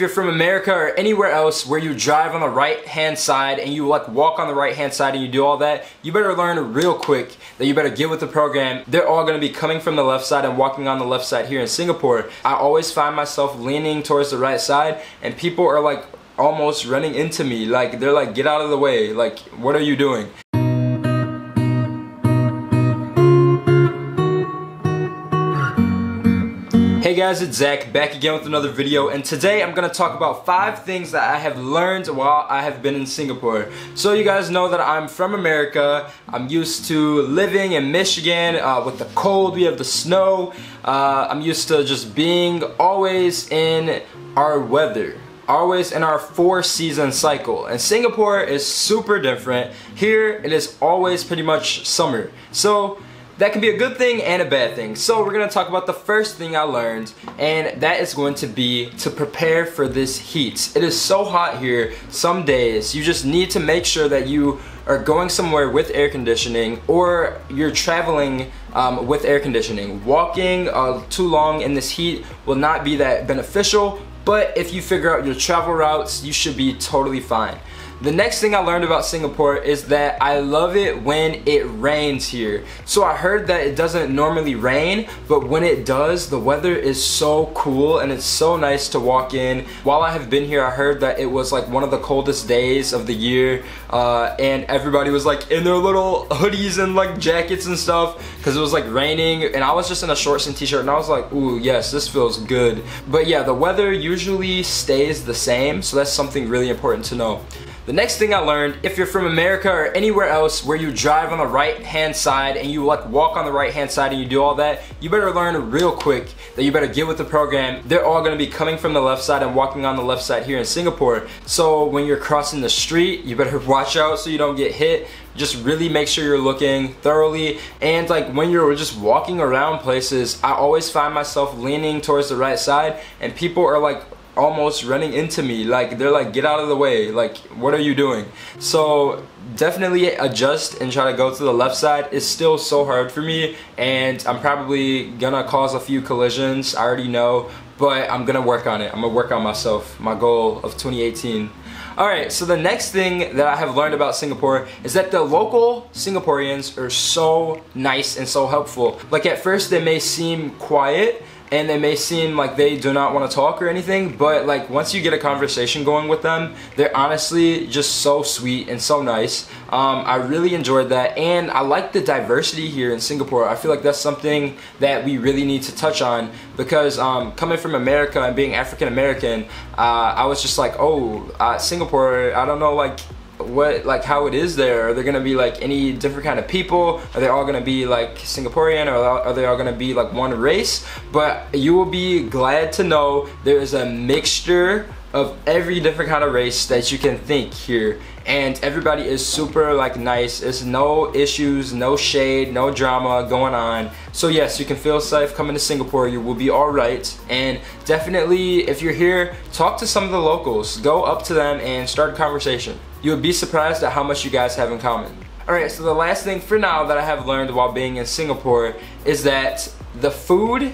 you're from America or anywhere else where you drive on the right hand side and you like walk on the right hand side and you do all that, you better learn real quick that you better get with the program. They're all going to be coming from the left side and walking on the left side here in Singapore. I always find myself leaning towards the right side and people are like almost running into me. Like they're like, get out of the way. Like, what are you doing? Hey guys, it's Zach back again with another video, and today I'm going to talk about 5 things that I have learned while I have been in Singapore. So you guys know that I'm from America. I'm used to living in Michigan with the cold, we have the snow. I'm used to just being always in our weather. Always in our 4-season cycle, and Singapore is super different. Here it is always pretty much summer, so that can be a good thing and a bad thing. So we're going to talk about the first thing I learned, and that is going to be to prepare for this heat. It is so hot here some days. You just need to make sure that you are going somewhere with air conditioning, or you're traveling with air conditioning. Walking too long in this heat will not be that beneficial, but if you figure out your travel routes, you should be totally fine. The next thing I learned about Singapore is that I love it when it rains here. So I heard that it doesn't normally rain, but when it does, the weather is so cool and it's so nice to walk in. While I have been here, I heard that it was like one of the coldest days of the year, and everybody was like in their little hoodies and like jackets and stuff because it was like raining, and I was just in a shorts and t-shirt and I was like, ooh, yes, this feels good. But yeah, the weather usually stays the same, so that's something really important to know. The next thing I learned, if you're from America or anywhere else where you drive on the right hand side and you like walk on the right hand side and you do all that, you better learn real quick that you better get with the program. They're all going to be coming from the left side and walking on the left side here in Singapore. So when you're crossing the street, you better watch out so you don't get hit. Just really make sure you're looking thoroughly, and like when you're just walking around places, I always find myself leaning towards the right side and people are like almost running into me. Like they're like, get out of the way. Like, what are you doing? So definitely adjust and try to go to the left side. It's still so hard for me, and I'm probably gonna cause a few collisions, I already know, but I'm gonna work on it. I'm gonna work on myself, my goal of 2018. Alright, so the next thing that I have learned about Singapore is that the local Singaporeans are so nice and so helpful. Like at first they may seem quiet and they may seem like they do not want to talk or anything, but like once you get a conversation going with them, they're honestly just so sweet and so nice. I really enjoyed that, and I like the diversity here in Singapore. I feel like that's something that we really need to touch on, because coming from America and being African American, I was just like, oh, Singapore, I don't know like how it is there. Are there gonna be like any different kind of people? Are they all gonna be like Singaporean, or are they all gonna be like one race? But you will be glad to know there is a mixture of every different kind of race that you can think here, and everybody is super like nice. It's no issues, no shade, no drama going on. So yes, you can feel safe coming to Singapore. You will be alright, and definitely if you're here, talk to some of the locals. Go up to them and start a conversation. You would be surprised at how much you guys have in common. Alright, so the last thing for now that I have learned while being in Singapore is that the food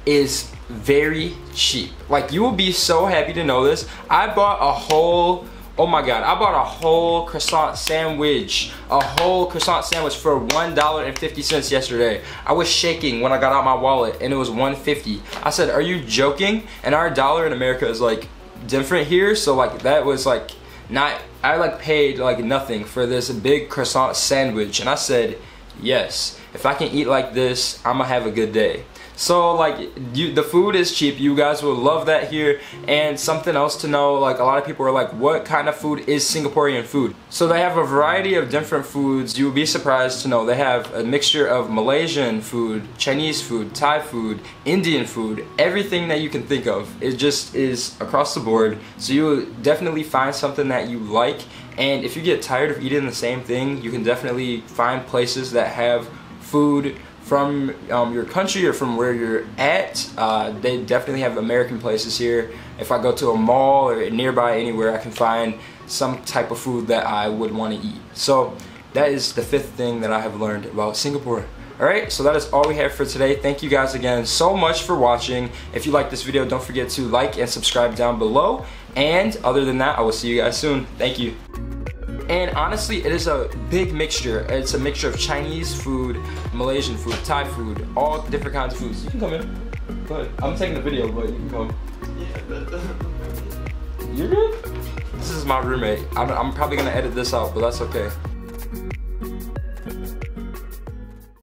is very cheap. Like, you will be so happy to know this. I bought a whole, oh my god, I bought a whole croissant sandwich. A whole croissant sandwich for $1.50 yesterday. I was shaking when I got out my wallet and it was $1.50. I said, are you joking? And our dollar in America is like different here, so like that was like not, I like paid like nothing for this big croissant sandwich, and I said, yes, if I can eat like this, I'm gonna have a good day. So like the food is cheap. You guys will love that here. And something else to know, like a lot of people are like, what kind of food is Singaporean food? So they have a variety of different foods. You will be surprised to know they have a mixture of Malaysian food, Chinese food, Thai food, Indian food, everything that you can think of. It just is across the board. So you will definitely find something that you like. And if you get tired of eating the same thing, you can definitely find places that have food from your country or from where you're at. They definitely have American places here. If I go to a mall or nearby anywhere, I can find some type of food that I would want to eat. So that is the 5th thing that I have learned about Singapore. Alright, so that is all we have for today. Thank you guys again so much for watching. If you like this video, don't forget to like and subscribe down below. And other than that, I will see you guys soon. Thank you. And honestly, it is a big mixture. It's a mixture of Chinese food, Malaysian food, Thai food, all different kinds of foods. You can come in. Go ahead. I'm taking the video, but you can come. You're good? This is my roommate. I'm probably gonna edit this out, but that's okay.